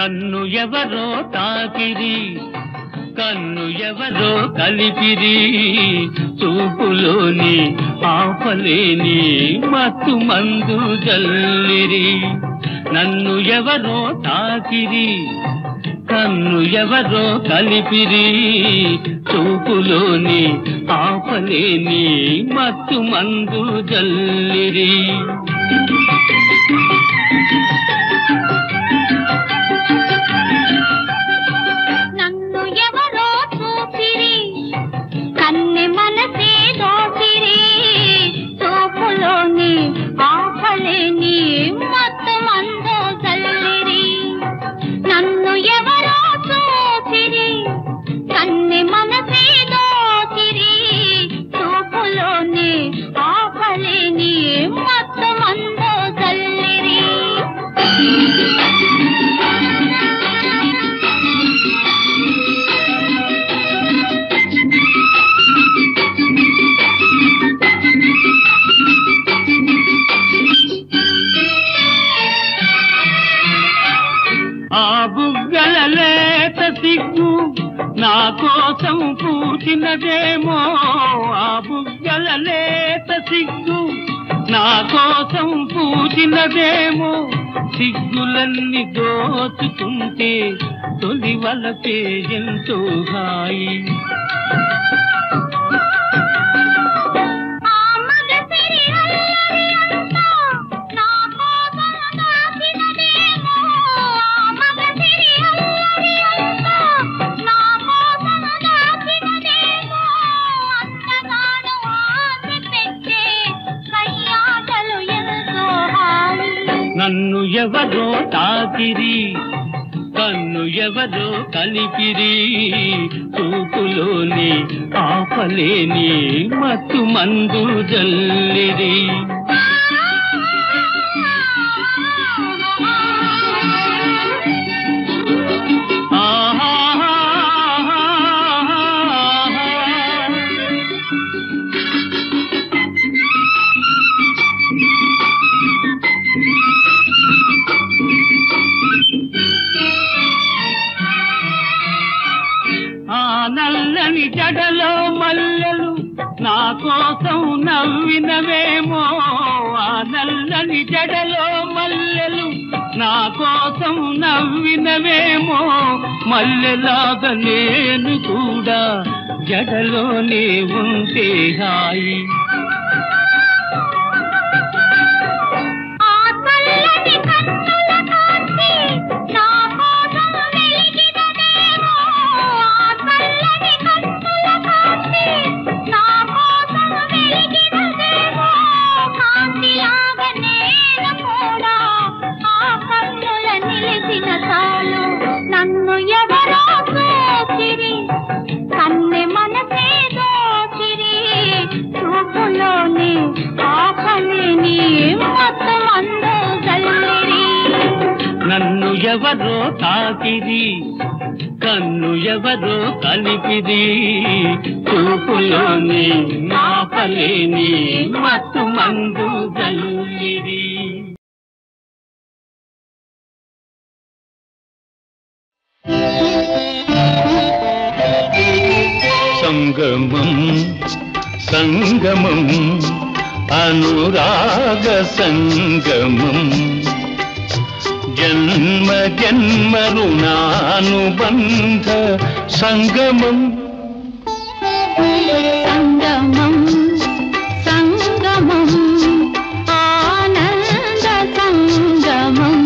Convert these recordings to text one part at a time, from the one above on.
నన్ను ఎవరో తాకిరి, కన్ను ఎవరో కలిపిరి, చూపులోని ఆపలేని మత్తు మందు జల్లిరి. నన్ను ఎవరో తాకిరి, కన్ను ఎవరో కలిపిరి, చూపులోని ఆపలేని మత్తు మందు జల్లిరి. నన్ను ఎవరో చూపిరి, కన్నె మనసే దోసిరి, చూపులోని ఆపలేని మత్తు మందు జల్లిరి. నన్ను ఎవరో చూపిరి, కన్నె మనసే దోసిరి, చూపులోని ఆపలేని మత్తు మందు జల్లిరి. ఆ బుగ్గల లేత సిగ్గు నా కోసం పూచినదేమో, ఆ బుగ్గల లేత సిగ్గు నా కోసం పూచినదేమో. సిగ్గులన్నీ దోచుకుంటే తొలి వలపే ఎంతో హాయి. నన్ను ఎవరో తాకిరి, కన్ను ఎవరో కలిపిరి, చూపులోని ఆపలేని మత్తు మందు జల్లిరి. నల్లని జడలో మల్లెలు నా కోసం నవ్వినవేమో, ఆ నల్లని జడలో మల్లెలు నా కోసం నవ్వినవేమో. మల్లెలాగా నేను కూడా జడలోనే ఉంటే హాయి. నన్ను ఎవరో చూపిరి, కన్నె మనసే దోచిరి, చూపులోని ఆపలేని మత్తు మందు జల్లిరి. నన్ను ఎవరో తాకిరి, కన్ను ఎవరో కలిపిరి, చూపులోని ఆపలేని మత్తు మందు జల్లిరి. సంగమం సంగమం అనురాగ సంగమం, జన్మ జన్మ రుణానుబంధ సంగమం. సంగమం సంగమం ఆనంద సంగమం,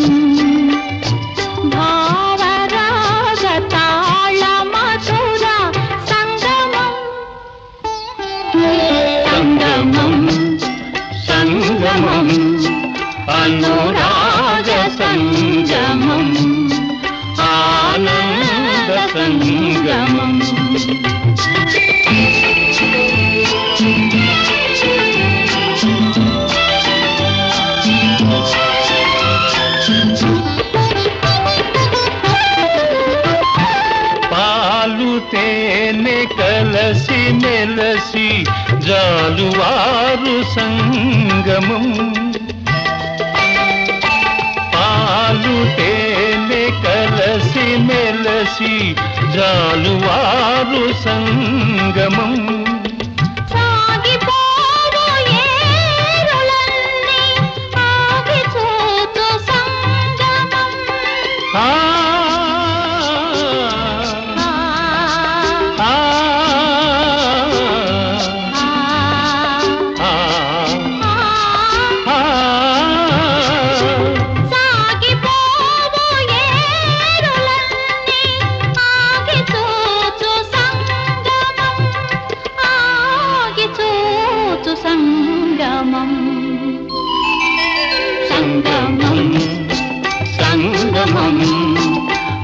భావరాగ తాళ మధుర సంగమం. సంగమం సంగమం అనురాగ సంగమం, ఆనంద సంగమం. పాలు తేనె కలసి మెలసి జాలువారు సంగమం, పాలు తేనె కలసి మెలసి జాలువారు సంగమం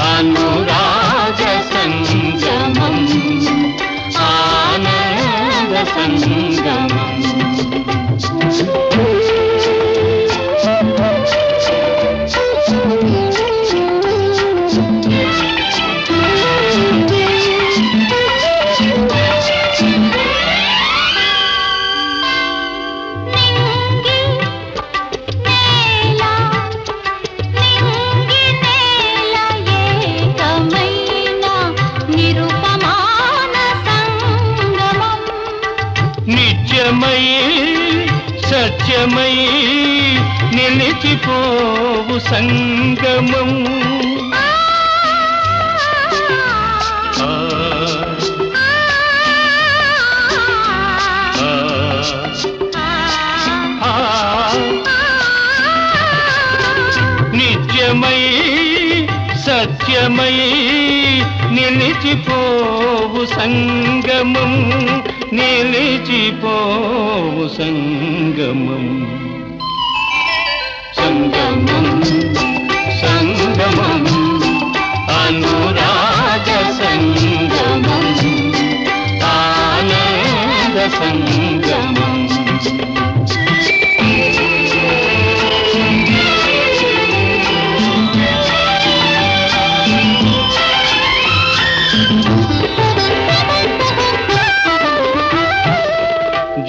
అనురాగ సంగమం ఆనంద సంగమం నిత్యమై సత్యమై నిలిచిపోవు సంగమం నిత్యమై సత్యమై నిలిచిపోవు సంగమం నిలిచిపోవు సంగమం సంగమం సంగమం అనురాగ సంగమం ఆనంద సంగమం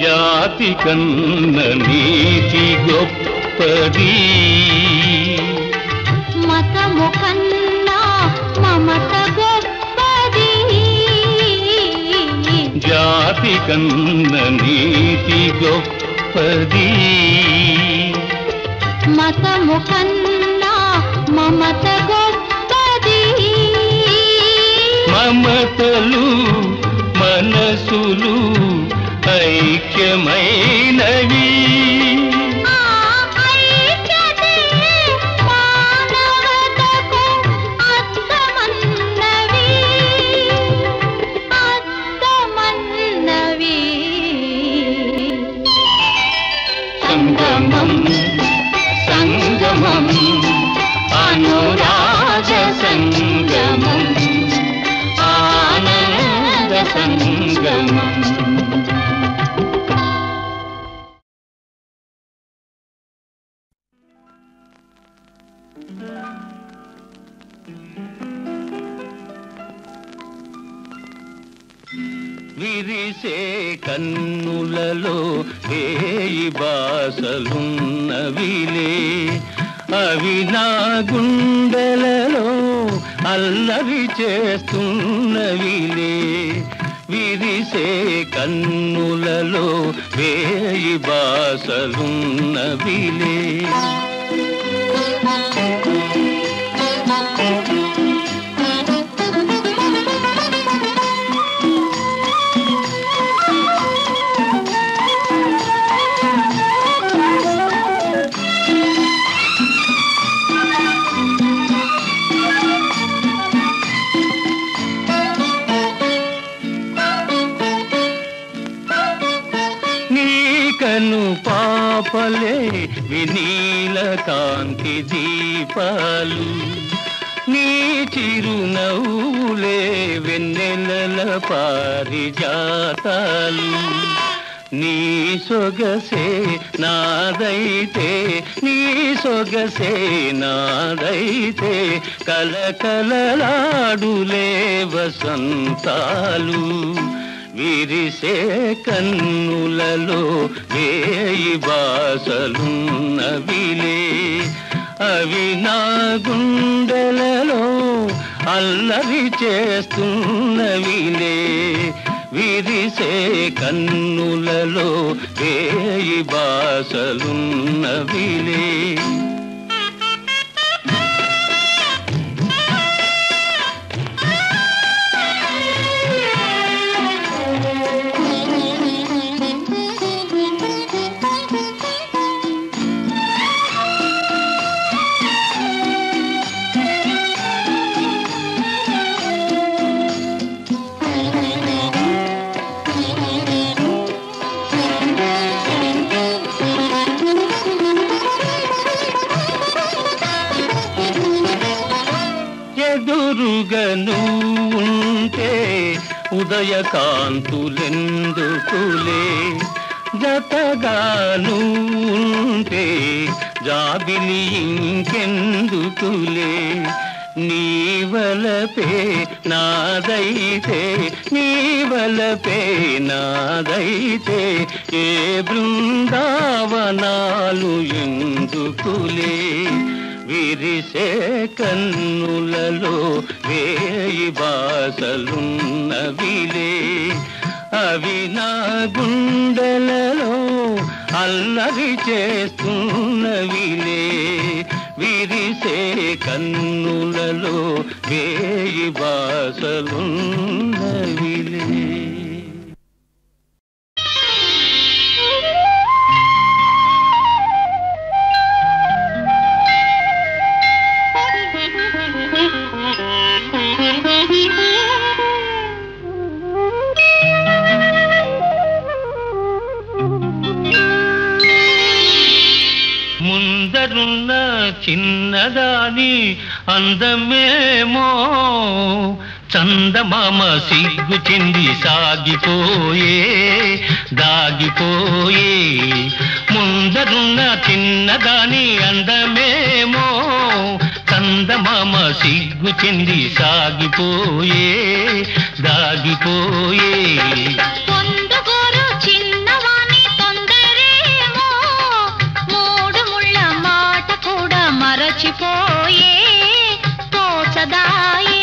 జాతి కన్న నీతి గొప్పది మతము కన్నా మమత గొప్పది జాతి కన్న నీతి గొప్పది మతము కన్నా మమత గొప్పది మమతలు మనసులు ఐక్యమైనవి సంగమం సంగమం అనురాగ సంగమం ఆనంద సంగమం విరిసే కన్నులలో వేయి బాసలున్నవిలే అవి నా గుండెలలో అల్లరి చేస్తున్నవిలే విరిసే కన్నులలో వేయి బాసలున్నవిలే కను పాపలే వినీల కాంతి దీపాలు నీ చిరునవ్వులే వెన్నెలల పారిజాతాలు నీ సొగసే నాదైతే నీ సొగసే నాదైతే కలకలలాడులే వసంతాలు విరిసే కన్నులలో వేయి బాసలున్నవిలే అవి నా గుండెలలో అల్లరి చేస్తున్నవిలే విరిసే కన్నులలో వేయి బాసలున్నవిలే ఎదురుగను ఉంటే ఉదయకాంతులెందుకులే జతగాను ఉంటే జాబిలి ఇంకెందుకులే నీవలపే నాదైతే నీవలపే నాదైతే ఏ బృందావనాలు ఎందుకులే విరిసే కన్నులలో వేయి బాసలున్నవిలే అవి నా గుండెలలో అల్లరి చేస్తున్నవిలే విరిసే కన్నులలో వేయి బాసలున్నవిలే ముందరున్న చిన్నదాని అందమేమో చందమామ సిగ్గు చెంది సాగిపోయే దాగిపోయే ముందరున్న చిన్నదాని అందమేమో చందమామ సిగ్గు చెంది సాగిపోయే దాగిపోయే మరచిపోయే తోచదాయే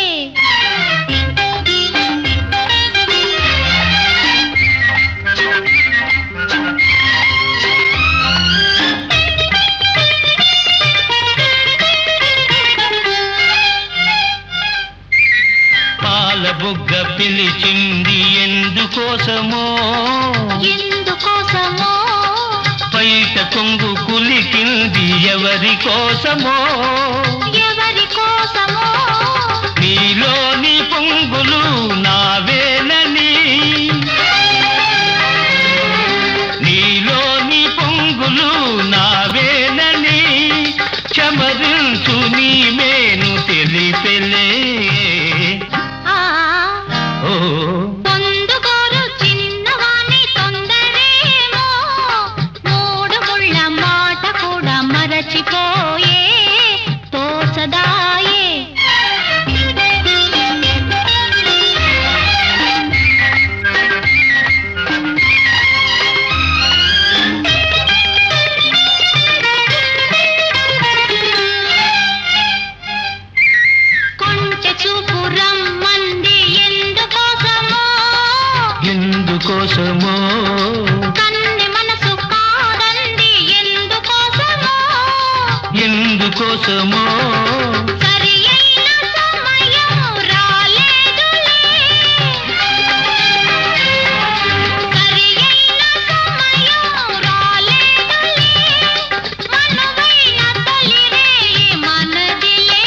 పాల బుగ్గ పిలిచింది ఎందుకోసమో ఎందుకోసమో పైట కొంగు కులికింది ఎవరి కోసమో ఎవరి కోసమో నీలోని పొంగులు నావేనని నీలోని పొంగులు నావేనని చమరించు నీ మేను తెలిపెలే మరచిపోయే తోచదాయే కొంచె చూపు రమ్మంది ఎందుకోసమో ఎందుకోసమో ఎందుకోసమో సరియైన సమయం రాలేదులే సరియైన సమయం రాలేదులే మనవైన తొలిరే మనదిలే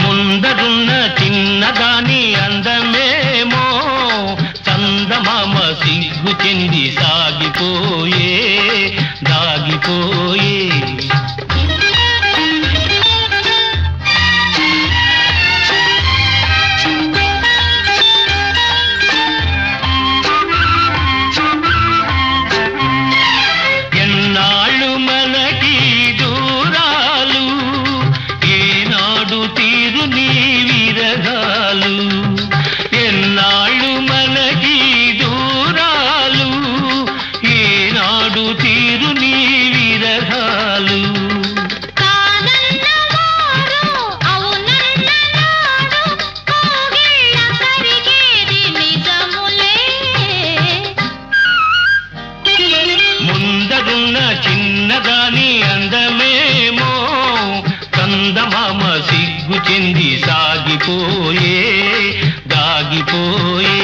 ముందరున్న చిన్నదాని అందమేమో చందమామ సిగ్గు చెంది సాగిపోయే దాగిపోయే ఎన్నాళ్ళు మనకి దూరాలు ఏనాడు తీరు నీ విరగాలు ఎన్నాళ్ళు మనకి దూరాలు ఏనాడు తీరు నీ విరగాలు చిన్నదాని అందమేమో కందమామ సిగ్గు చెంది సాగిపోయే దాగిపోయే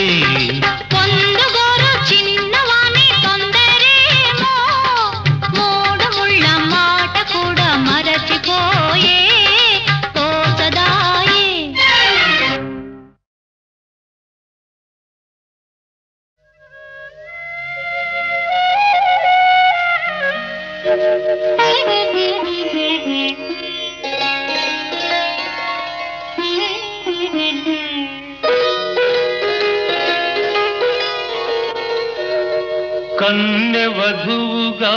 పొందుగోరు చిన్నవాణి తొందరేమో మూడు ముళ్ళ మాట కూడా మరచిపోయే తోచదాయే కన్నె వధువుగా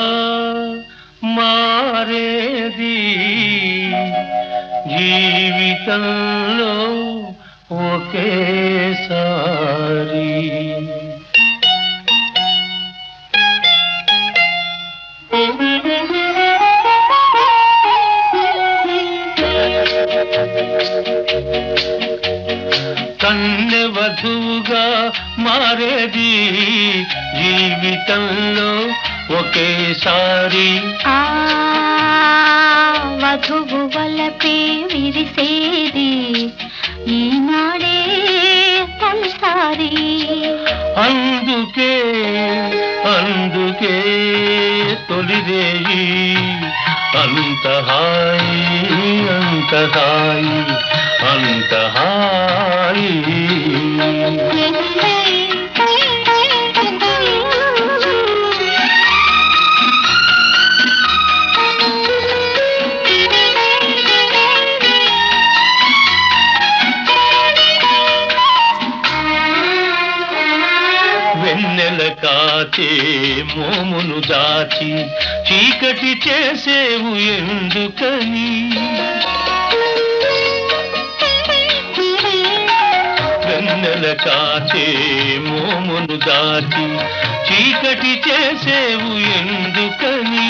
మారేది జీవితంలో ఒకేసారి కన్నె వధువుగా మారేది జీవితంలో ఒకేసారి వధువు వలపే విరిసేది ఈనాడే తొలిసారి అందుకే అందుకే తొలిరేయి అంత హాయి అంత హాయి అంత హాయి వెన్నెల కాచే మోమును దాచి చీకటి చేసేవు ఎందుకని వెన్నెల కాచే మోమును దాచి చీకటి చేసేవు ఎందుకని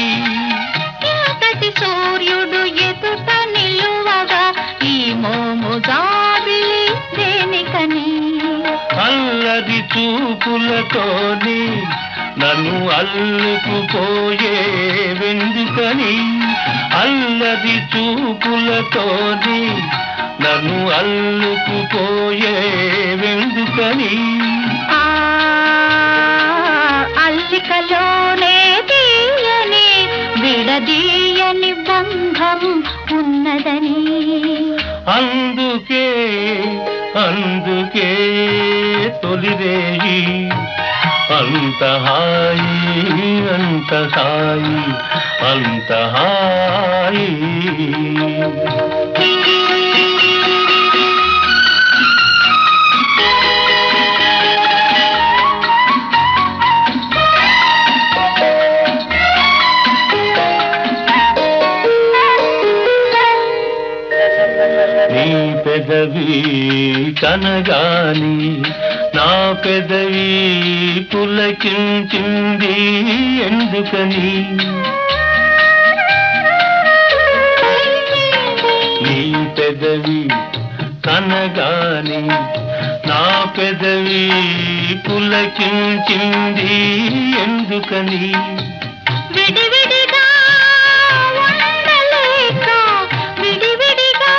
చీకటి సూర్యుడు ఎదుట నిలువగా ఈ మోము జాబిలి దేనికని అల్లరి చూపులతోని నన్ను అల్లుకుపోయే వెందుకని అల్లరి చూపులతోని నన్ను అల్లుకుపోయే వెందుకని అల్లికలోనే తీయని విడదీయని బంధం ఉన్నదని అందుకే అందుకే తొలిరేయి అంత హాయి అంత హాయి అంత హాయి నీ పెదవి కనగాని నా పెదవి పులకించింది ఎందుకని నీ పెదవి కనగాని నా పెదవి పులకించింది ఎందుకని విడివిడిగా ఉండలేక విడివిడిగా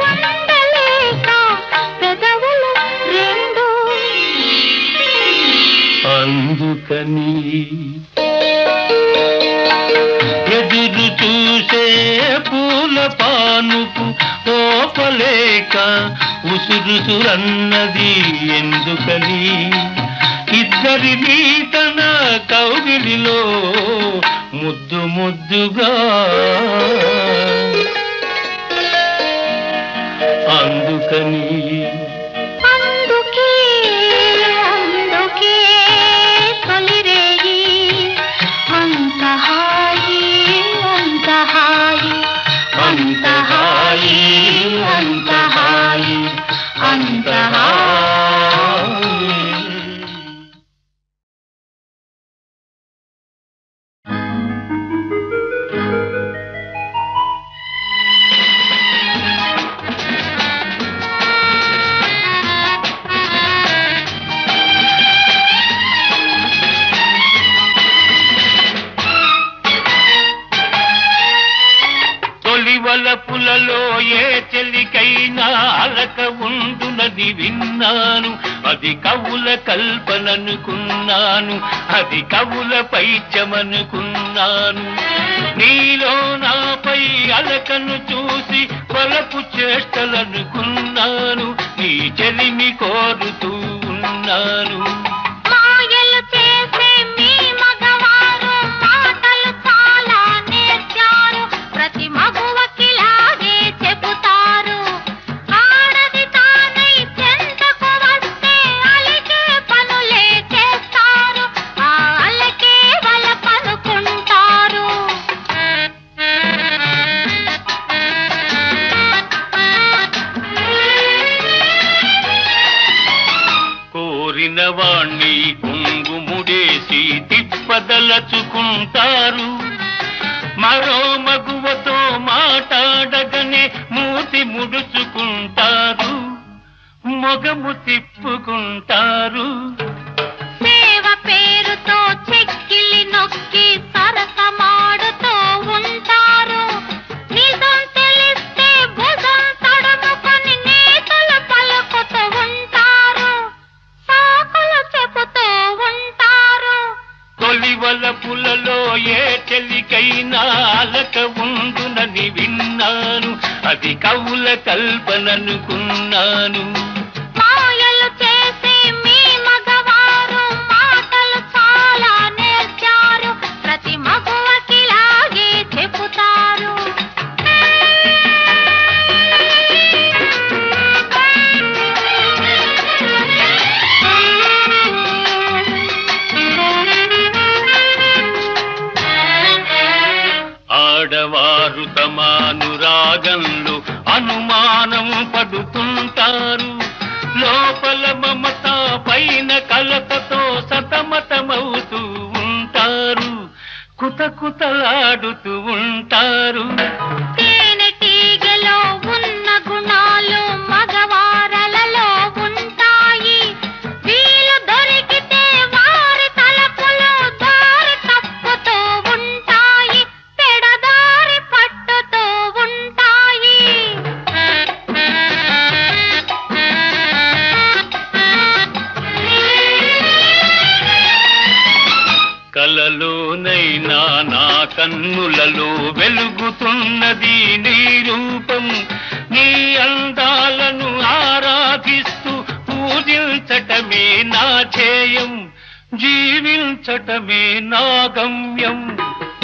ఉండలేక పెదవులు రెండు అందుకని ఎదురు చూసే పూల పానుపు ఓపలేక ఉసురుసురన్నది ఎందుకని ఇద్దరిని తన కౌగిలిలో ముద్దు ముద్దుగా అందుకని అందుకే అందుకే తొలిరేయి అంత హాయి అంత హాయి అంత హాయి అంత హాయి అంత హాయి వలపులలో ఏ చెలికైనా అలక ఉండునది విన్నాను. అది కవుల కల్పననుకున్నాను, అది కవుల పైత్యమనుకున్నాను. నీలో నాపై అలకను చూసి వలపు చేష్టలనుకున్నాను. నీ చెలిమి కోరుతూ ఉన్నాను. వాణ్ణి కుంగుముడేసి తిప్పదలచుకుంటారు. మరో మగువతో మాట్లాడగనే మూతి ముడుచుకుంటారు, మొగము తిప్పుకుంటారు. సేవ పేరుతో చెక్కిలి నొక్కి సరసమాడుతూ ఉంటారు. నిజం తెలిస్తే భుజం తడుముకొని నేతలు పలుకుతూ ఉంటారు, చెబుతూ ఉంటారు. తొలి వలపులలో ఏ చెలికైనా అలక ఉండునని విన్నాను. అది కవుల కల్పననుకున్నాను. మాయలు చేసి మీ మగవారు మాటలు చాలా నేర్చారు. ప్రతి మగువకిలాగే చెబుతారు. ఆడవారు తమ అనురాగంలో అనుమానం పడుతుంటారు. లోపల మమత పైన కలతతో సతమతమవుతూ ఉంటారు, కుతకుతలాడుతూ ఉంటారు. తేనెటీగలో ఉన్న గుణాలు మగవారలలో ఉంటాయి. వీలు దొరికితే వారి తలపులు దారి తప్పుతూ ఉంటాయి, పెడదారి పట్టుతూ ఉంటాయి. కలలోనైనా నా కన్నులలో వెలుగుతున్నది నీ రూపం. నీ అందాలను ఆరాధిస్తూ పూజించటమే నా ధ్యేయం, జీవించటమే నా గమ్యం.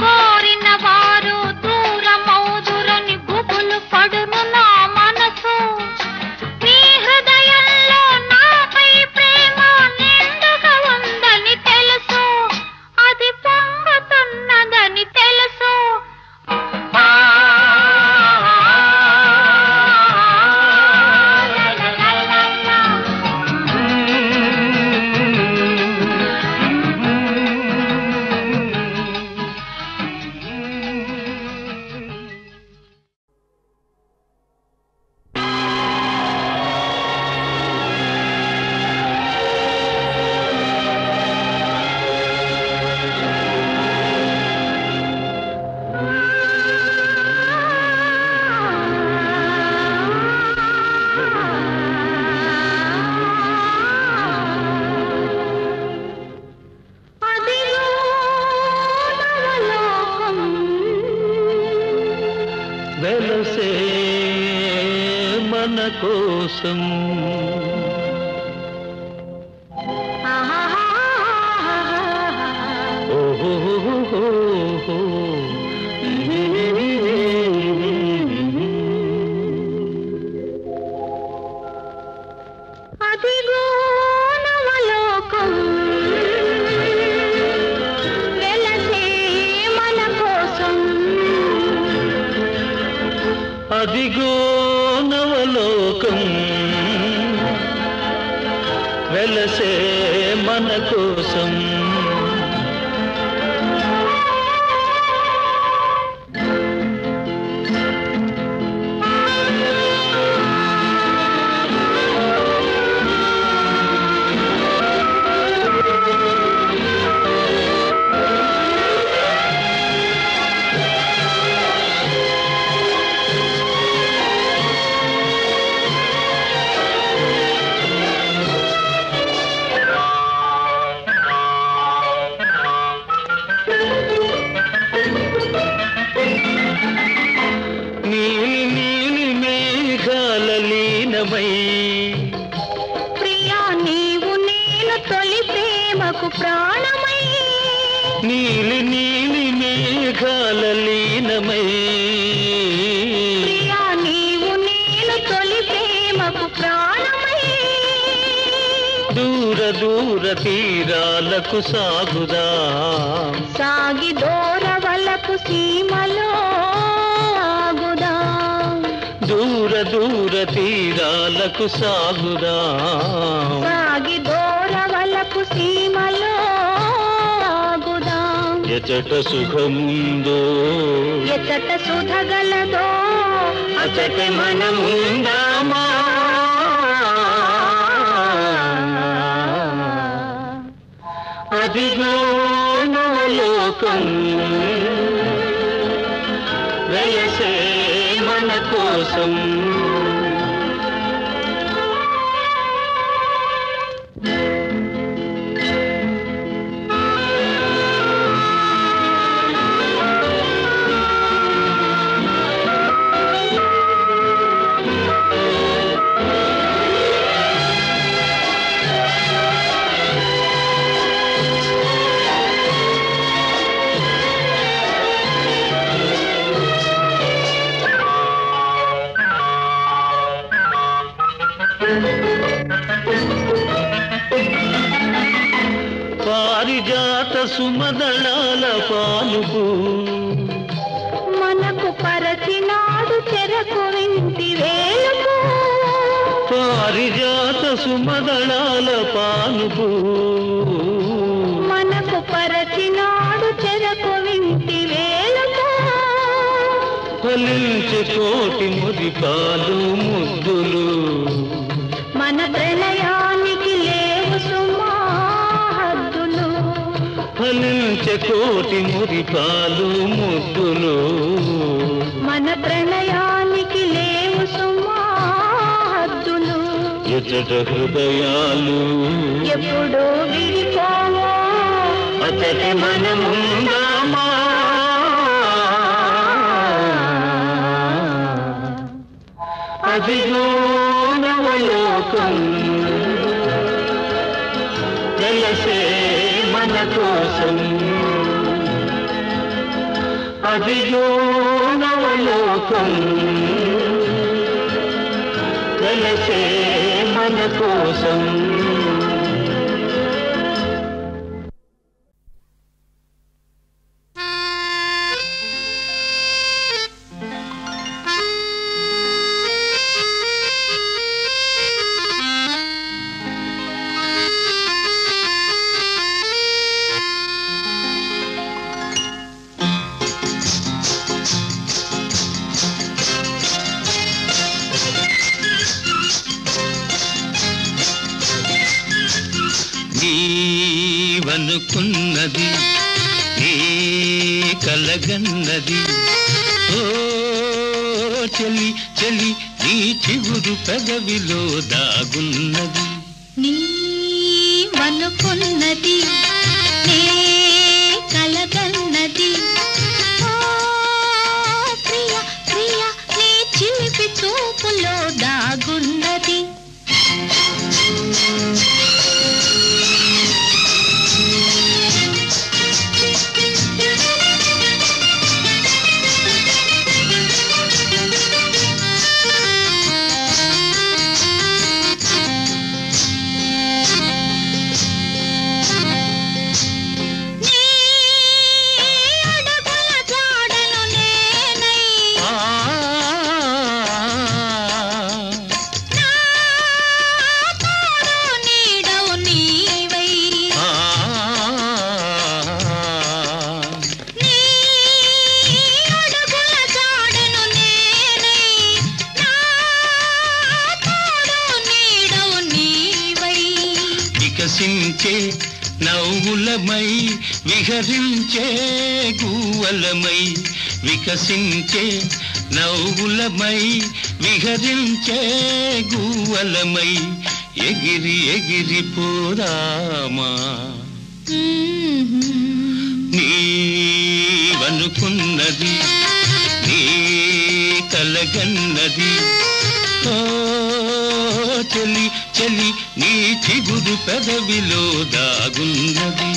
కోరిన వారు దూరమౌదురని గుబులు పడును నా మనసు. నీ హృదయంలో నాపై ప్రేమ నిండుగా ఉందని తెలుసు, అది పొంగుతున్నదని తెలుసు. వెలసే మన కోసం అదిగో నవలోకం వెలసే మన కోసం. అదిగో నవలోకం వెలసే మన కోసం. నీలి నీలి మేఘాల లీనమై ప్రియా నీవు నేను తొలి ప్రేమకు ప్రాణమై దూర దూర తీరాలకు సాగుదా సాగి దూరవలకు సీమలో ఆగుదా దూర దూర తీరాలకు సాగుదా సాగి దూరవలకు సీమలో ఆగుదా ఎచట సుఖముందో ఎచట సుధగలదో అచట మనముందామా అదిగో నవలోకం వెలసే మన కోసం పారిజాత సుమదళాల పాలుపు మనకు పరచినాడు చెరకు వింటి వేలుపు పారిజాత సుమదళాల పాలుపు మనకు పరచినాడు చెరకు వింటి వేలుపు ఫలించే కోటి మురిపాలు ముద్దులు మన ప్రణయానికి లేవు సుమా హద్దులు ఫలించే కోటి మురిపాలు ముద్దులు మన ప్రణయానికి లేవు సుమా హద్దులు ఎచట హృదయాలు ఎప్పుడు విడిపోవో అతటి మనముందామా అదిగో నవలోకం వెలసే మన కోసం అదిగో నవలోకం వెలసే మన కోసం నీవనుకున్నది నీ కలగన్నది ఓ చెలి చెలి నీ చిగురు పెదవిలో దాగున్నది నీవనుకున్నది నీ కలగన్నది ఓ ప్రియ ప్రియ నీ చిలిపి చూపులో దాగున్నది వికసించే నవ్వులమై విహరించే గువ్వలమై వికసించే నవ్వులమై విహరించే గువ్వలమై ఎగిరి ఎగిరి పోదామా నీవనుకున్నది నీ కలగన్నది ఓ చెలి చెలి నీ చిగురు పెదవిలో దాగున్నది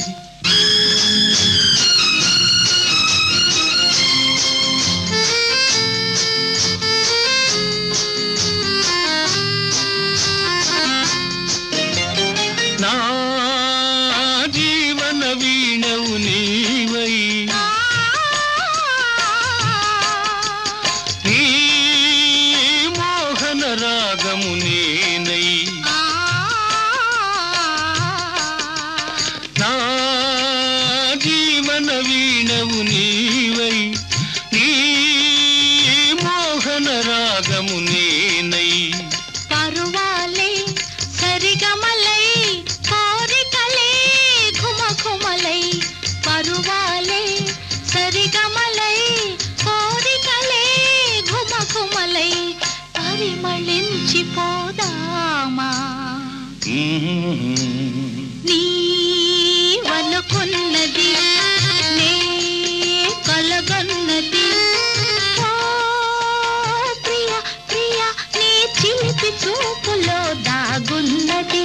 జీవన వీణవు నీవై నీ మోహన రాగము నేనై పరువాలే సరిగమలై కోరికలే ఘుమఘుమలై పరువాలే సరిగమలై కోరికలే ఘుమఘుమలై పరిమళించిపోదామా నీవనుకున్నది నే కలగన్నది ఓ ప్రియ ప్రియ నీ చిలిపి చూపులో దాగున్నది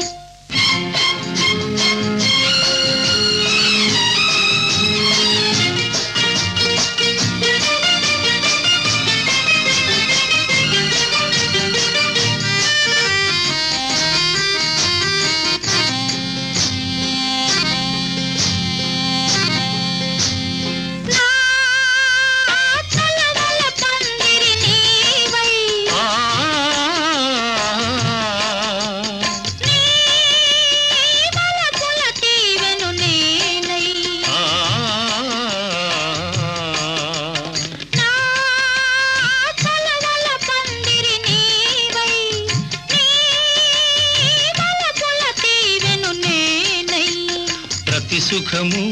సుఖము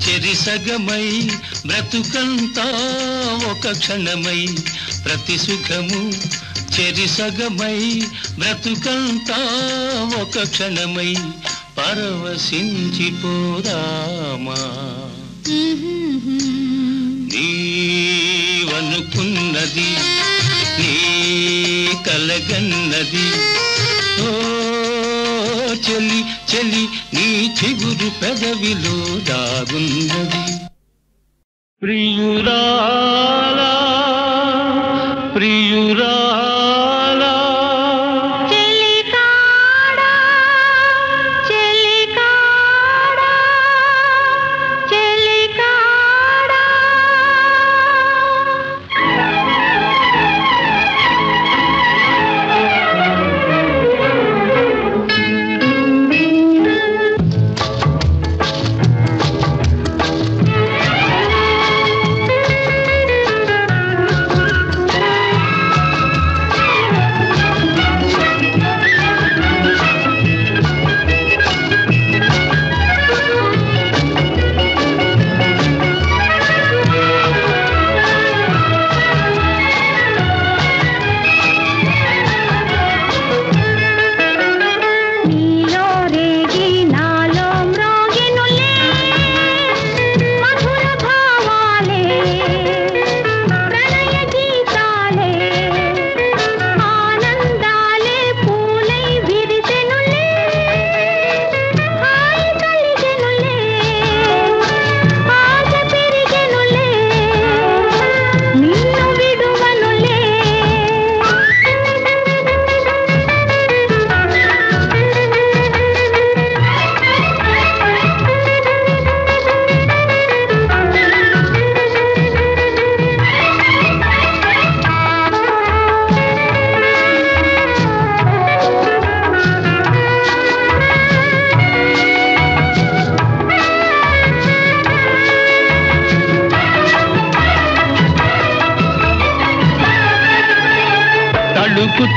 చెరిసగమై బ్రతుకంతా ఒక క్షణమై ప్రతి సుఖము చెరిసగమై బ్రతుకంతా ఒక క్షణమై పరవశించిపోదామా నీవనుకున్నది నీ కలగన్నది ఓ చెలి చెలి నీ చిగురు పెదవిలో దాగున్నది ప్రియురాలా ప్రియురాలా చెలికాడా చెలికాడా చెలికాడా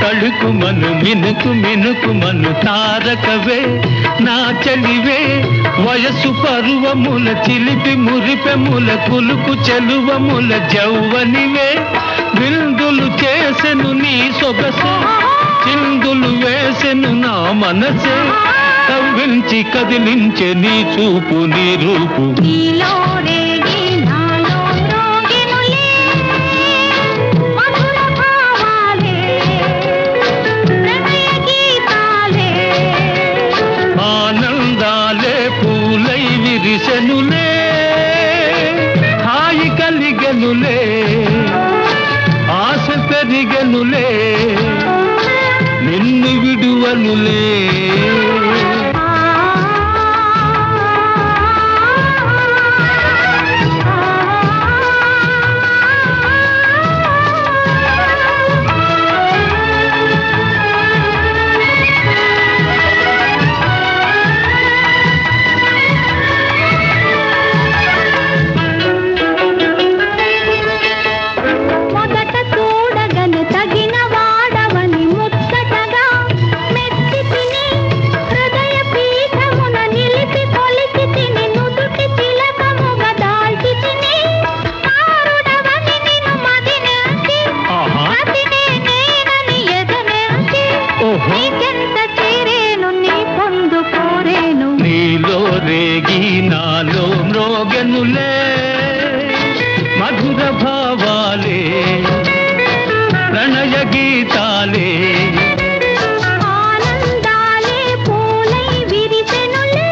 తళుకు మను మినుకు మినుకు మను తారకవే నా చలివే వయసు పరువముల చిలిపి మురిపెముల కులుకు చెలువముల జౌవనివే విందులు చేసెను నీ సొగసే చిందులు వేసెను నా మనసే కవ్వించి కదిలించే నీ చూపు నీ రూపు విరిసెనులే హాయి కలిగెనులే ఆశ పెరిగెనులే నిన్ను విడువనులే వెసెనులే మధుర భావాలే ప్రణయ గీతాలే ఆనందాలే పూలై విరిసెనులే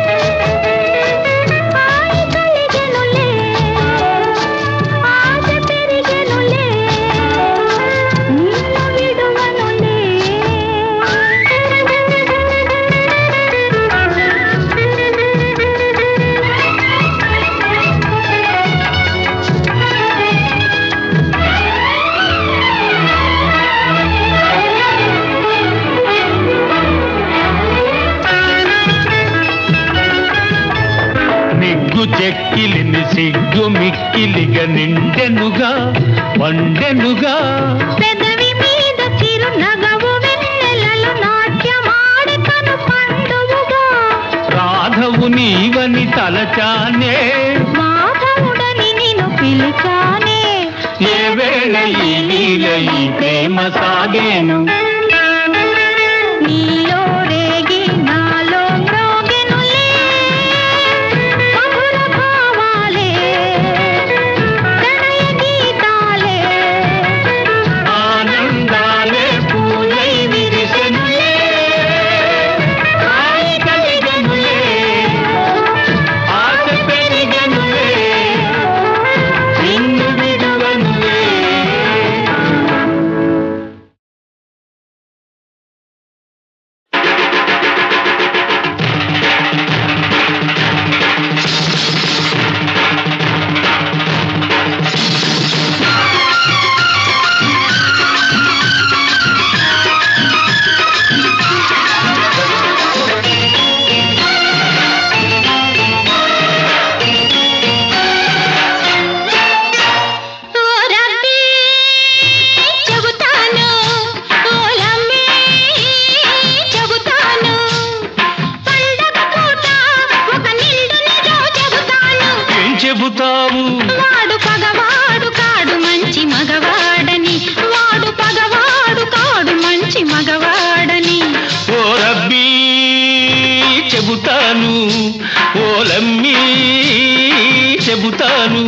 హాయి కలిగెనులే ఆశ పెరిగెనులే నిన్ను విడువనులే నిగ్గు చెక్కిలిని సిగ్గు మిక్కిలిగా నిండెనుగా వండెనుగా పెదవి మీద చిరునగవు వెన్నెలలు నాట్యమాడి కను పండువుగా రాధవు నీవని తలచానే మాధవుడని నిన్ను పిలిచానే ఏ వేళ ఈ లీల ఈ ప్రేమ సాగేను నీలో రేగి నాలో మ్రోగెనులే మధుర భావాలే ప్రణయ గీతాలే ఆనందాలే పూలై విరిసెనులే హాయి కలిగెనులే ఆశ పెరిగెనులే నిన్ను విడువనులే ఓ రబ్బీ చెబుతాను ఓలమ్మే చెబుతాను పండగ పూట ఒక నిండు నిజం చెబుతాను ఏం చెబుతావు వాడు పగవాడు కాడు మంచి మగవాడని వాడు పగవాడు కాడు మంచి మగవాడని ఓ రబ్బీ చెబుతాను ఓలమ్మీ చెబుతాను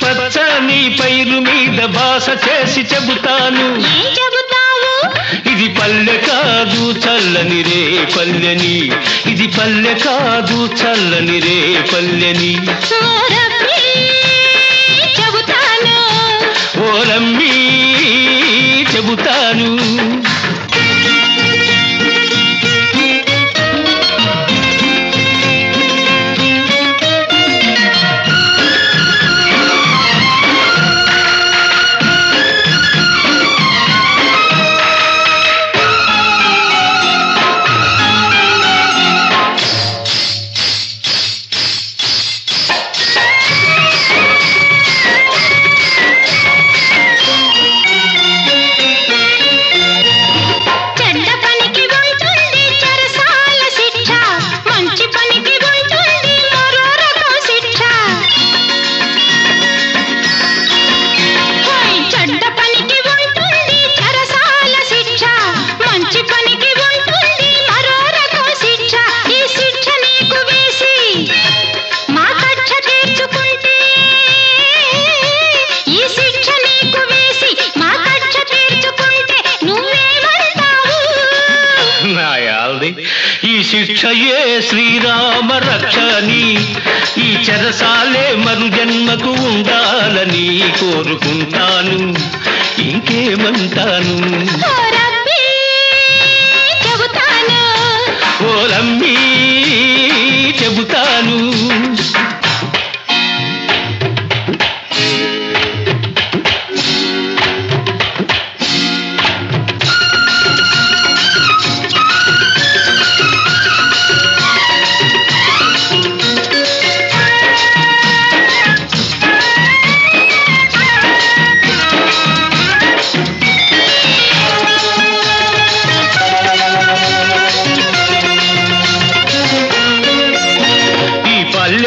పచ్చని పైరు మీద బాస చేసి చెబుతాను ఏం చెబుతావు ఇది పల్లె కాదు చల్లని రే పల్లెని ఇది పల్లె కాదు చల్లని రే పల్లెని ఓ రబ్బీ చెబుతాను ఓలమ్మీ చెబుతాను చెడ్డ పనికి ఉంటుంది చెరసాల శిక్ష మంచి పనికి ఉంటుంది మరో రకం శిక్ష ఓయ్ చెడ్డ పనికి ఉంటుంది చెరసాల శిక్ష మంచి పనికి ఉంటుంది మరో రకం శిక్ష ఈ శిక్ష నీకు వేసి మా కక్ష తీర్చుకుంటే ఈ శిక్ష నీకు వేసి మా కక్ష తీర్చుకుంటే నువ్వేమంటావు నాయాల్ది ఈ శిక్షయే శ్రీరామ రక్షని ఈ చెరసాలే మరు జన్మకు ఉండాలని కోరుకుంటాను ఇంకేమంటాను ఓ రబ్బీ చెబుతాను ఓలమ్మీ చెబుతాను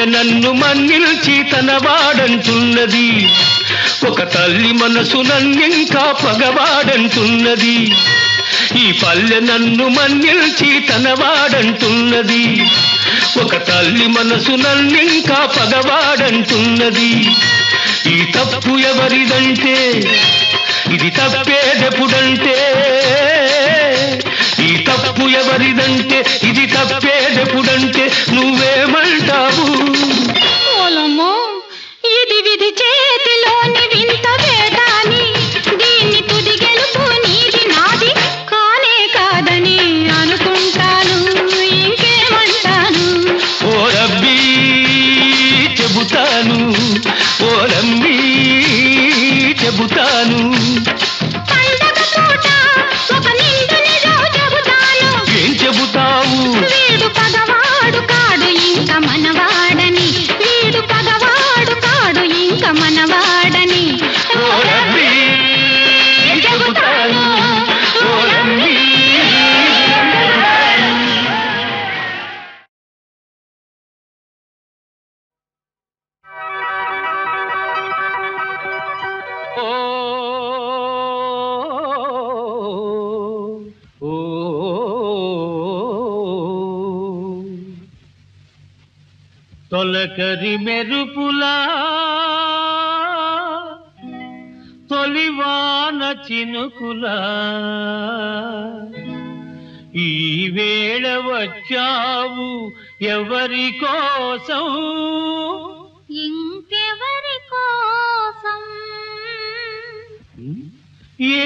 నన్ను మన్నిల్చి తన వాడంటున్నది ఒక తల్లి మనసు నన్నింకా పగవాడంటున్నది ఈ పల్లె నన్ను మన్నిల్చి తన వాడంటున్నది ఒక తల్లి మనసు నన్నింకా పగవాడంటున్నది. ఈ తప్పు ఎవరిదంటే, ఇది తప్పేదెప్పుడంటే, ఈ తప్పు ఎవరిదంటే, ఇది తప్పేదెప్పుడంటే నువ్వేమంటావు? ఓలమ్మో, ఇది విధి చేతిలోని వింత వేదాని, దీన్ని తుది గెలుపు నీది నాది కానే కాదని అనుకుంటాను. ఇంకేమంటాను? ఓ రబ్బీ చెబుతాను, ఓ రమ్మీ చెబుతాను. పండగ పూట ఒక నిండు నిజం చెబుతాను. ఏం చెబుతావు? వీడు పగవాడు కాడు ఇంక మనవాడని, వీడు పగవాడు కాడు ఇంక మనవాడని ఓ రబ్బీ చెబుతాను, ఓ రమ్మీ తొలకరి మెరుపులా తొలివాన చినుకులా ఈ వేళ వచ్చావు ఎవరి కోసం, ఇంకెవరి కోసం?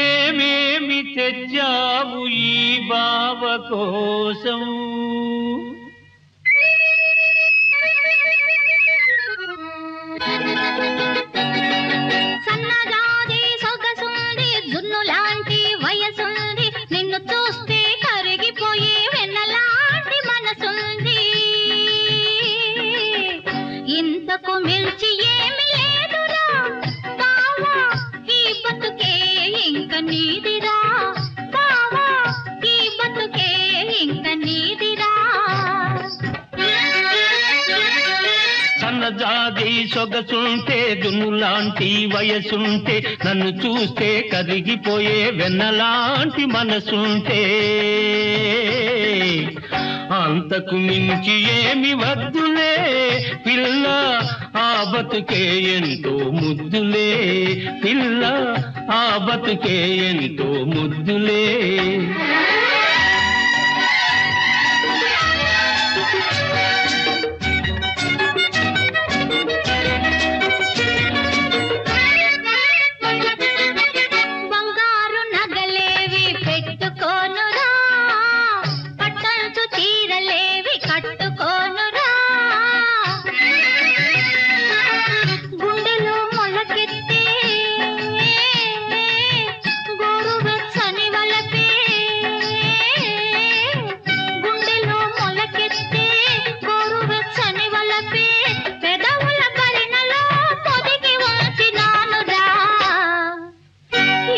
ఏమేమి తెచ్చావు ఈ బావ కోసం? సన్నజాజి సొగసుంది, జున్ను లాంటి వయసుంది, నిన్ను చూస్తే కరిగిపోయే వెన్నలాంటి మనసుంది. ఇంతకు మించి ఏమి లేదురా బావా, ఈ బతుకే ఇంక నీదిరా బావా, ఈ బతుకే ఇంక నీదిరా. సన్నజాజి సొగసుంటే దున్నులాంటి వయసుంటే, నన్ను చూస్తే కరిగిపోయే వెన్నలాంటి మనసుంటే, అంతకు మించి ఏమి వద్దులే పిల్ల, ఆ బతుకే ఎంతో ముద్దులే పిల్ల, ఆ బతుకే ఎంతో ముద్దులే. బంగారు నగలేవి పెట్టుకోనురా, పట్టంచు చీరలేవి కట్టుకోనురా, గుండెలో మొలకెత్తే గోరువెచ్చని వలపే, గుండెలో మొలకెత్తే గోరువెచ్చని వలపే, పెదవుల కరినలో పొదిగి ఉంచినానురా.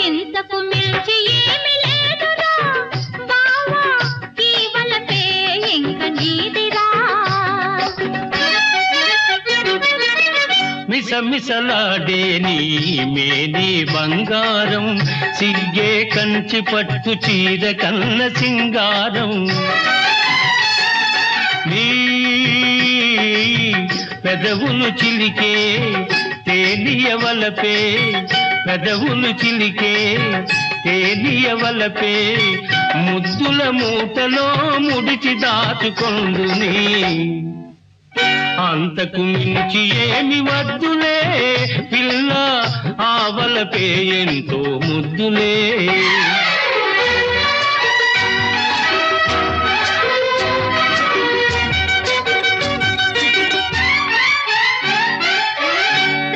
ఇంతకు మించి ఏమి లేదురా బావా, ఈ వలపే ఇంక నీదిరా. మిసమిసలాడే నీ మేని బంగారం, సిగ్గే కంచి పట్టు చీర కన్న సింగారం, నీ పెదవులు చిలికే తేలియవలపే, పెదవులు చిలికే తేలియవలపే, ముద్దుల మూటలో ముడిచి దాచుకొందుని, అంతకు మించి ఏమి వద్దులే పిల్ల, ఆవలపే ఎంతో ముద్దులే.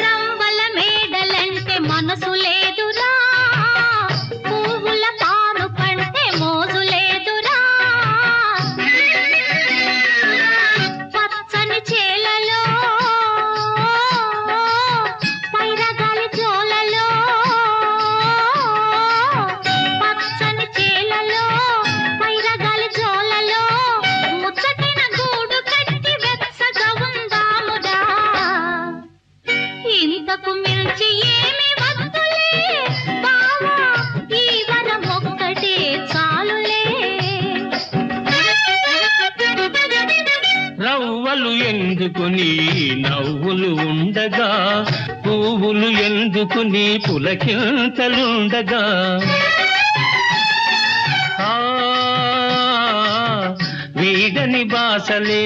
రంవల మేడలంటే మనసు లేదురా, పువ్వుల పాను కంటే మోజు లేదురా, పచ్చని చేలలో పైరగాలి జోలలో, పచ్చని చేలలో పైరగాలి జోలలో, ముచ్చటిన గూడు కట్టి వెచ్చగా ఉందామురా. ఇంతకు మించి ఏమి వద్దులే బావా, ఈ వరం ఒక్కటే చాలులే. ఎందుకు నీ నవ్వులు ఉండగా, పువ్వులు ఎందుకు నీ పులకింతలుండగా. వీడని బాసలే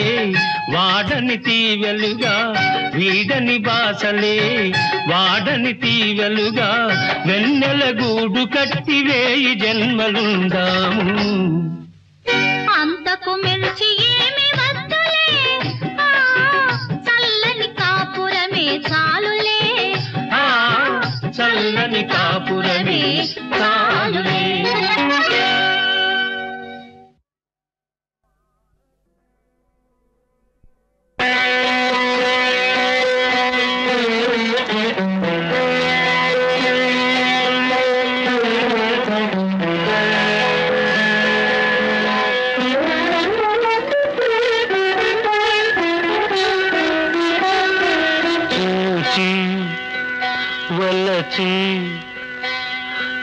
వాడని తీవెలుగా, వీడని బాసలే వాడని తీవెలుగా, వెన్నెల గూడు కట్టి వేయి జన్మలుందాము. అంతకు మించి ఏమి వద్దులే, చల్లని కాపురమే చాలులే, చల్లని కాపురమే చాలులే.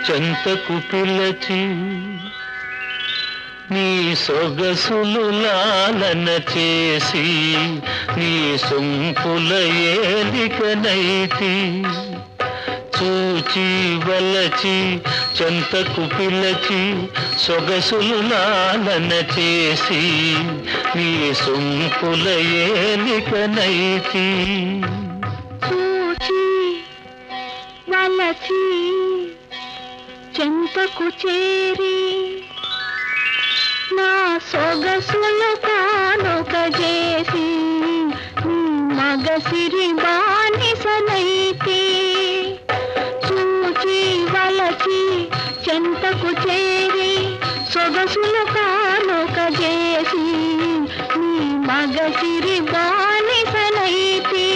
చెంతకు పిలచి నీ సొగసులు లాలన చేసి, నీ సొంపుల ఏలికనైతి. చూచి వలచి చెంతకు పిలచి సొగసులు లాలన చేసి, నీ సొంపుల ఏలికనైతి. వలచి చెంతకు చేరి నా సొగసులు కానుక చేసి, మగసిరి బానిసనైతే. చూచి వలచి చెంతకు చేరి సొగసులు కానుక చేసి, మగసిరి బానిసనైతే.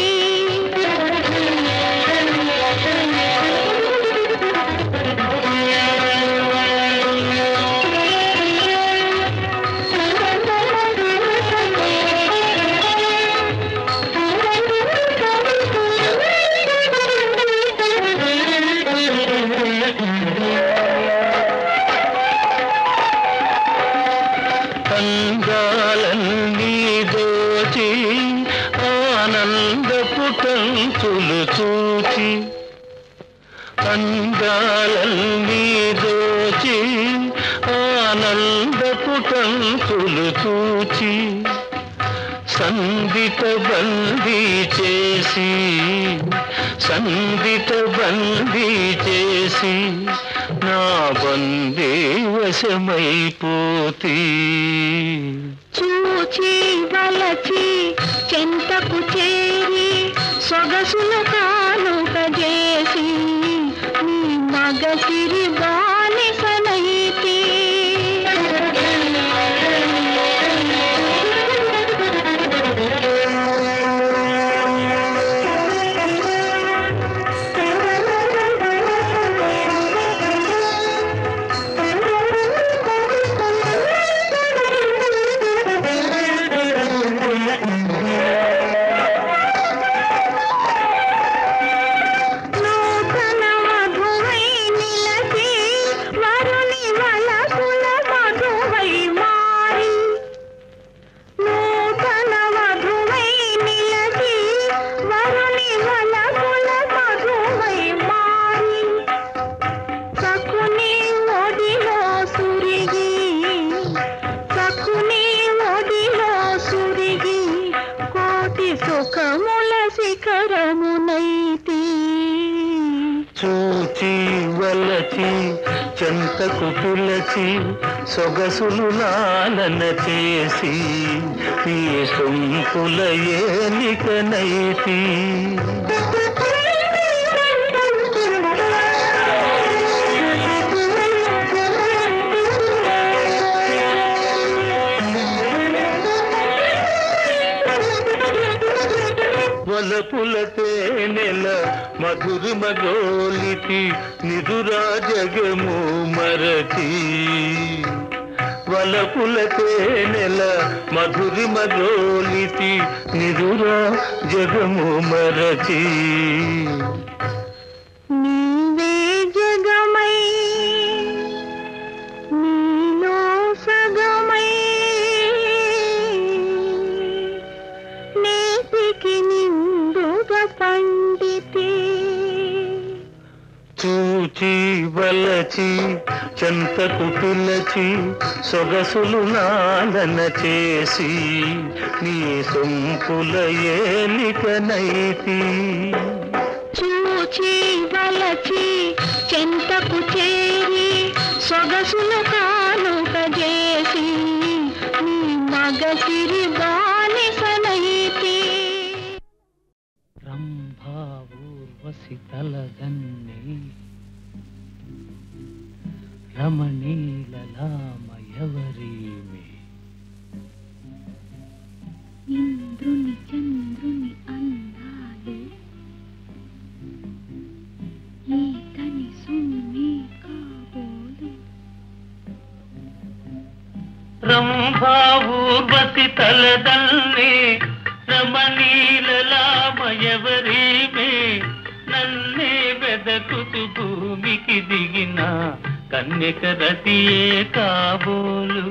అందాలన్నీ దోచి ఆనందపు కంచులు చూచి, అందాలన్నీ దోచి ఆనందపు కంచులు చూచి, సందిట బందీ చేసి, సందిట బందీ చేసి, నా బందీ వశమైపోతీ. చూచి వలచి చెంతకు చేరి సొగసులు కానుక చేసి, మగసిరి బానిసనైతే. చూచి వలచి చెంతకు పిలచి సొగసులు లాలన చేసి, నీ సొంపుల ఏలికనైతి. వలపుల తేనెల మధురిమ గోలితి నిదురా జగము మరచి, వలపుల తేనెల మధురిమ గోలితి నిదురా జగము మరచి. నీవే జగమై నీలో సగమై నీ చూచి వలచి చెంతకు పిలచి సొగసులు నాలన చేసి నీ సొంపుల ఏలికనైతి చూచి వలచి చెంతకు చేరి సొగసులు కానుక చేసి నీ మగసిరి బానిసనైతి రంభా ఊర్వశి తలదన్ని రమణీలలామయవరీమే ఇంద్రుని చంద్రుని అందాలు ఈతని సున్ని కాబోలు రంభా ఊర్వశి తలదన్ని రమణీలలామయవరీమే నన్నే వెదకుతు భూమికి దిగిన కన్యక రతియే కాబోలు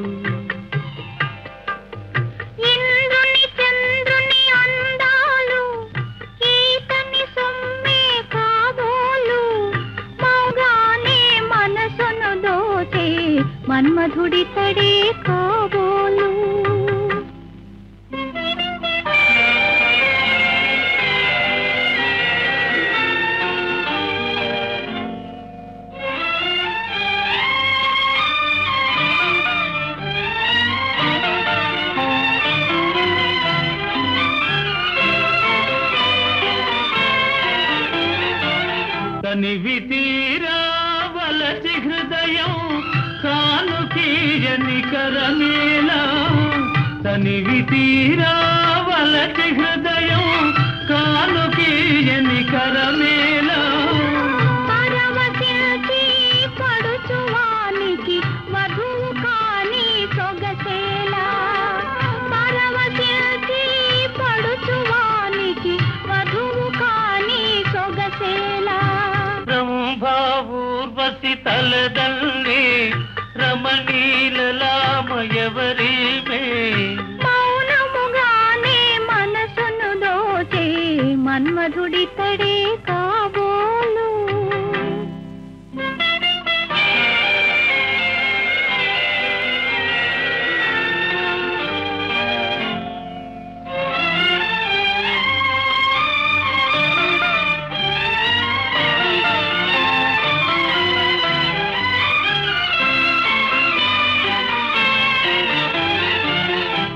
ఇంద్రుని చంద్రుని అందాలు ఈతని సొమ్మే కాబోలు మౌగానే మనసును దోచే మన్మధుడి తడే కాబోలు తనివి తీరా వలచి హృదయం కానుకీయని కరమేలా తనివి తీరా వలచి హృదయం కానుకీయని కరమేలా పరవశిల్చి పడుచువానికి వధువు కాని సొగసేలా పరవశిల్చి పడుచువానికి వధువు కాని సొగసేలా రంభా ఊర్వశి తలదల్లి రమణీలలామయవరీమే మౌనముగానే మనసును దోచే మన్మధుడి తడే కాబోలు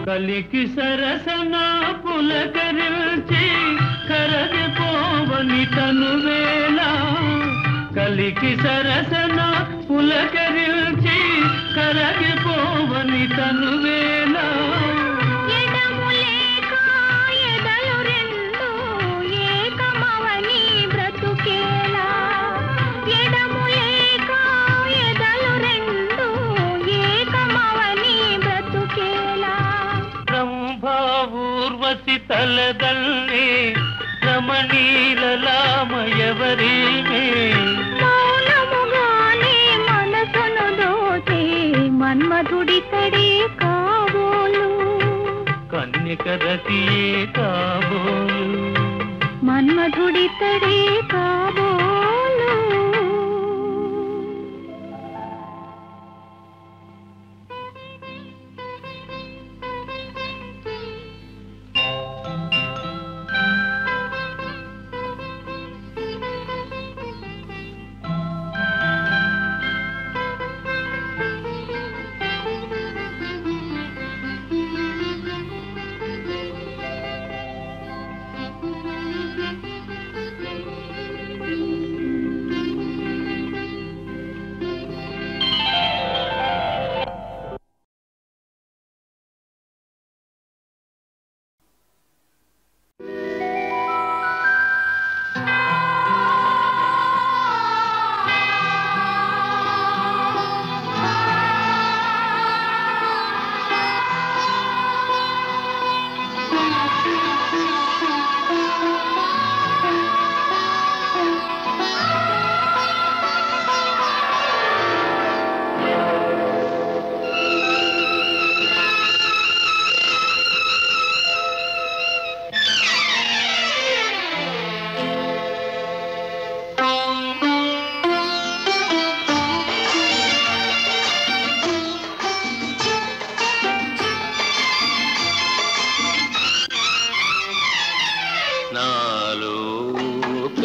కలికి సరసన పులకరిల్చి కరగిపోవని తనువేళ కలికి సరసన పులకరిల్చి కరగిపోవని తనువేళ ఎడము లేక ఎదలు రెండు ఏకమవని బ్రతుకేలా ఎడము లేక ఎదలు రెండు ఏకమవని బ్రతుకేలా రంభా ఊర్వశి తలదల్లి రమణీలలామయవరీమే మౌనముగానే మనసును దోచే మన్మధుడి తడే కాబోలు కన్యక రతియే కాబోలు మన్మధుడి తడే కాబోలు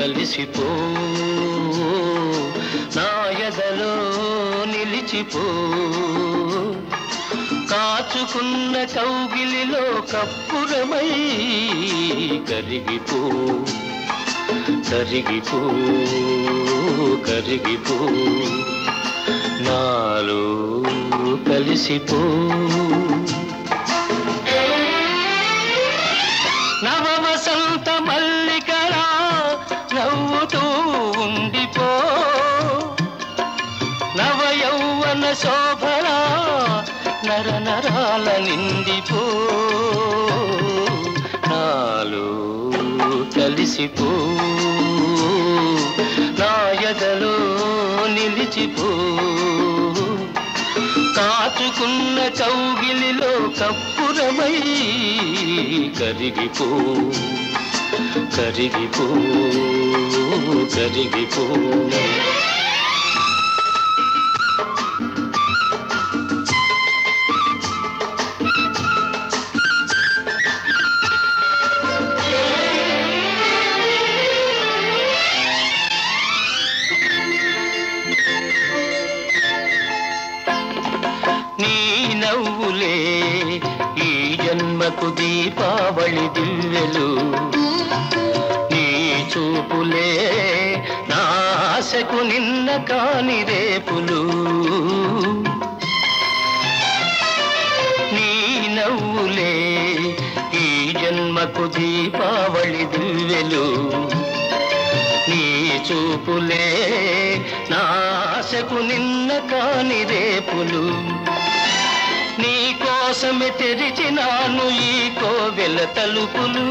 కలిసిపో నా ఎదలో నిలిచిపో కాచుకున్న కౌగిలిలో కప్పురమై కరిగిపో కరిగిపో కరిగిపో నాలో కలిసిపో నవ వసంత మల్లికలా నవ్వుతూ ఉండిపో నవ యౌవన శోభలా నర నరాల నిండిపో నాలో కలిసిపో నా ఎదలో నిలిచిపో కాచుకున్న కౌగిలిలో కప్పురమై కరిగిపో కరిగిపో కరిగిపో నవ్వులే ఈ జన్మకు దీపావళి దివ్యలు నీ చూపులే నా ఆశకు నిన్న కాని రేపులు నీ నవ్వులే ఈ జన్మకు దీపావళి దివ్యలు నీ చూపులే నా ఆశకు నిన్న కాని రేపులు నీ కోసమే తెరిచినాను ఈ కోవెల తలుపులు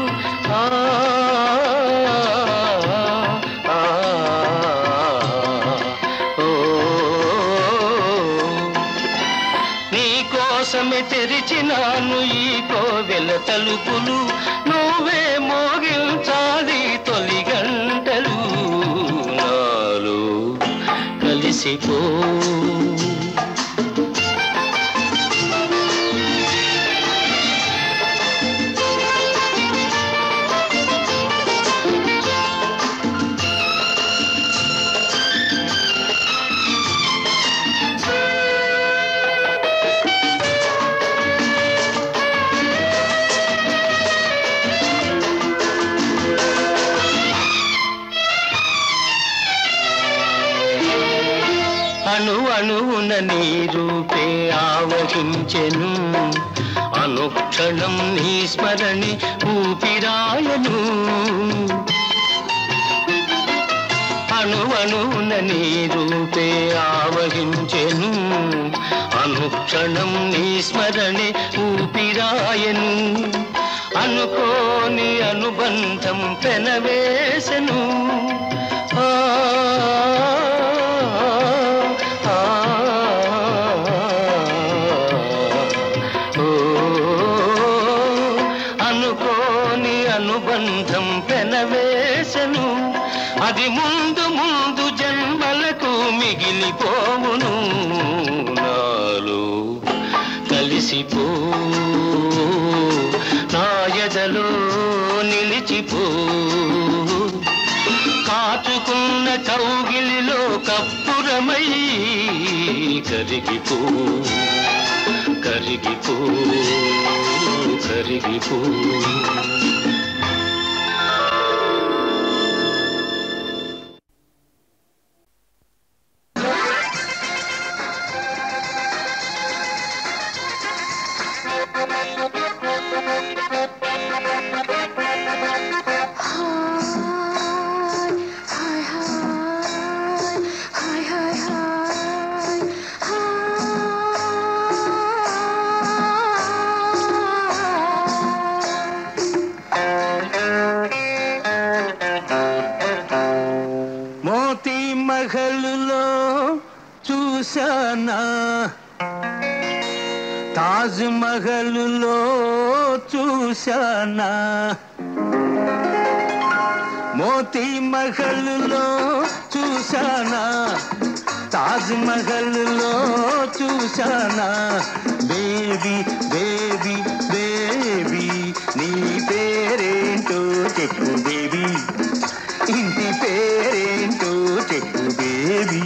నీ కోసమే తెరిచినాను ఈ కోవెల తలుపులు నువ్వే మోగించాలి తొలి గంటలు నాలో కలిసిపో అణు అణువున నీ రూపే ఆవహించెను అనుక్షణం నీ స్మరణి ఊపిరాయను అణు అణువున నీ రూపే ఆవహించెను అనుక్షణం నీ స్మరణి ఊపిరాయను అనుకోని అనుబంధం పెనవేసెను అనుకోని అనుబంధం పెనవేసెను అది ముందు ముందు జన్మలకు మిగిలిపోవును నాలో కలిసిపో నా ఎదలో నిలిచిపో కాచుకున్న కౌగిలిలో కప్పురమై కరిగిపో కరిగిపో కరిగిపో మహలులో చూశానా తాజ్ మహలులో చూశానా మోతీ మహలులో చూశానా తాజ్ మహలులో చూశానా బేబీ బేబీ బేబీ నీ పేరేంటో చెప్పు బేబీ ఇంటి పేరేంటో చెప్పు బేబీ.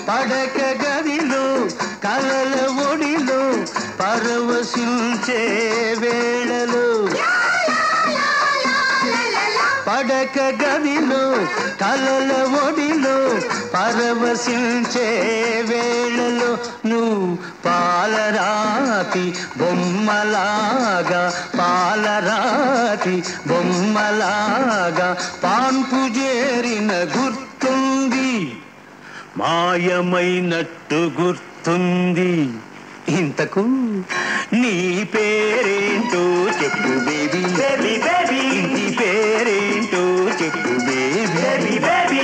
పడక గదిలో కలల ఒడిలో పరవశించే వేళలో, పడక గదిలో కలల ఒడిలో పరవశించే వేళలో నువ్వు పాలరాతి బొమ్మలాగా, పాలరాతి బొమ్మలాగా పాన్పు చేరిన గుర్తుంది, మాయమైనట్టు గుర్తుంది. ఇంతకు నీ పేరేంటో చెప్పు బేబీ. బేబీ బేబీ ఇంటి పేరేంటో చెప్పు బేబీ. బేబీ బేబీ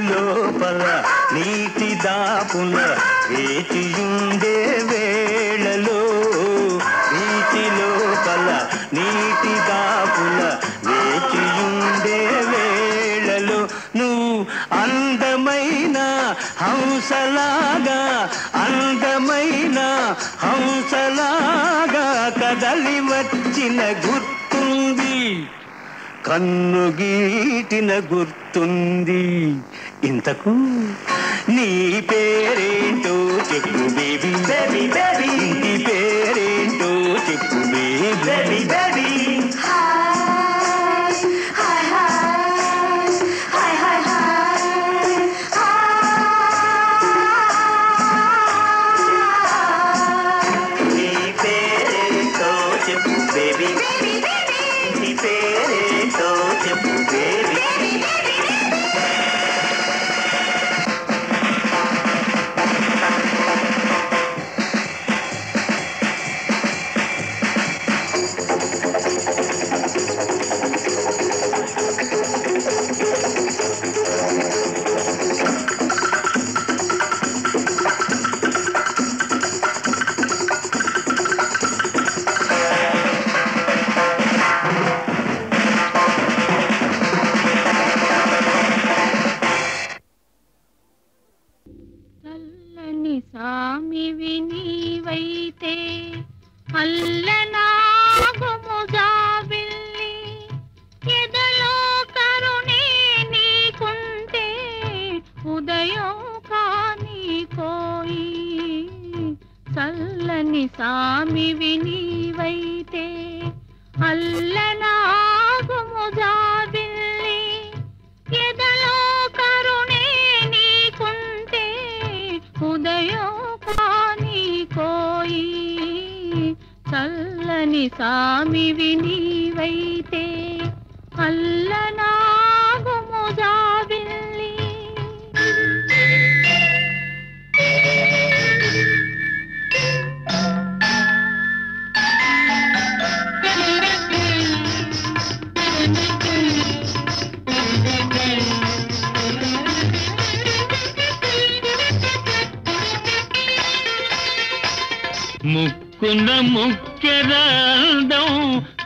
లోపల నీటి దాపుల వేచియుండే వేళలో, నీటి లోపల నీటి దాపుల వేచియుండే వేళలో నువ్వు అందమైన హంసలాగా, అందమైన హంసలాగా కదలి వచ్చిన గుర్తుంది, కన్ను గీటిన గుర్తుంది. ఇంతకు నీ పేరేంటో చెప్పు బేబీ. బేబీ బేబీ ఇంటి పేరేంటో చెప్పు బేబీ. బేబీ బేబీ నీ పేరేంటో చెప్పు బేబీ. నీ పేరేంటో చెప్పు బేబీ. సామివి నీవైతే అల్లనాగుము జాబిల్లి, ఎదలో కరుణే నీకుంటే ఉదయం కాని కోయి. చల్లని సామివి నీవైతే అల్లనాగుము జాబిల్లి, ఎదలో కరుణే నీకుంటే ఉదయం కాని కోయి. చల్లని సామివి నీవైతే అల్లనాగుము జాబిల్లి. ముక్కున ముక్కెరాల్దం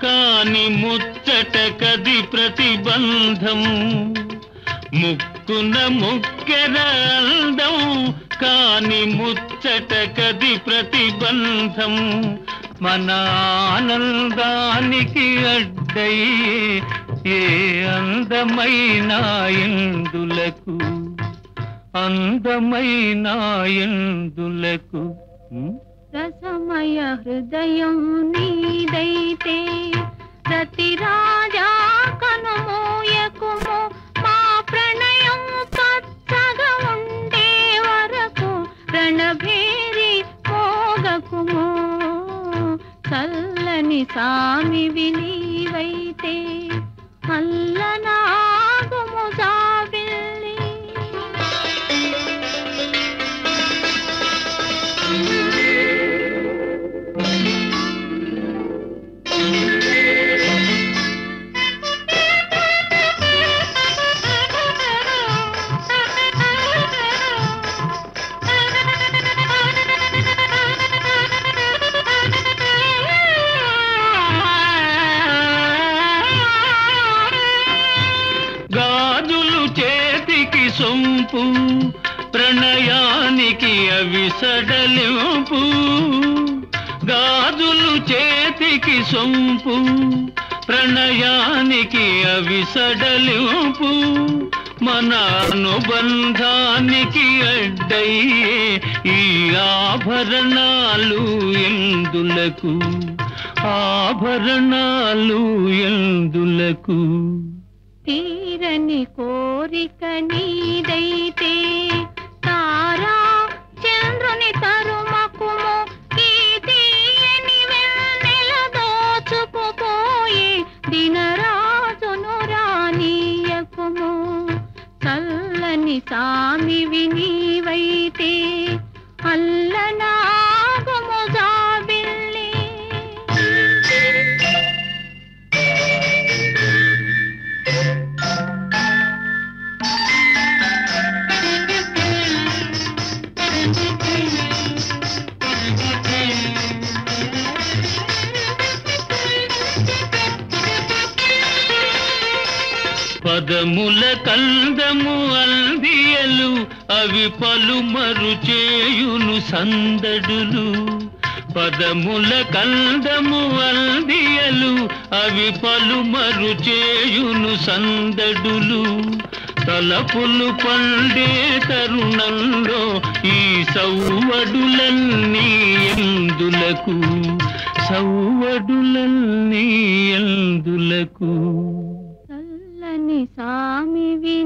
కాని ముచ్చట కది ప్రతిబంధం, ముక్కున ముక్కెరాల్దం కాని ముచ్చట కది ప్రతిబంధం. మన ఆనందానికి అడ్డయ్యే ఏ అందమైన ఎందులకు అందమైన ఎందులకు రసమయ హృదయం నీదైతే రతి రాజా కనుమోయకుము మా ప్రణయం పచ్చగా ఉండే వరకు రణభేరి మోగకుము చల్లని సామివి నీవైతే అల్లనాగుము జాబిల్లి గాజులు చేతికి సొంపు ప్రణయానికి అవి సడలింపు గాజులు చేతికి సొంపు ప్రణయానికి అవి సడలింపు మన అనుబంధానికి అడ్డయ్యే ఈ ఆభరణాలు ఎందులకు ఆభరణాలు ఎందులకు తీరని కోరిక నీదైతే తారా చంద్రుని తరుమకుము ఈ తీయని వెన్నెల దోచుకుపోయే దినరాజును రానీయకుము చల్లని సామివి నీవైతే అల్లనాగుము జాబిల్లి పదముల కందము అందియలు అవి పలుమరు చేయును సందడులు పదముల కందము అందియలు అవి పలుమరు చేయును సందడులు తలపులు పండే తరుణంలో ఈ సౌవడులన్నీ ఎందులకు సౌవడులన్నీ ఎందులకు చల్లని సామివి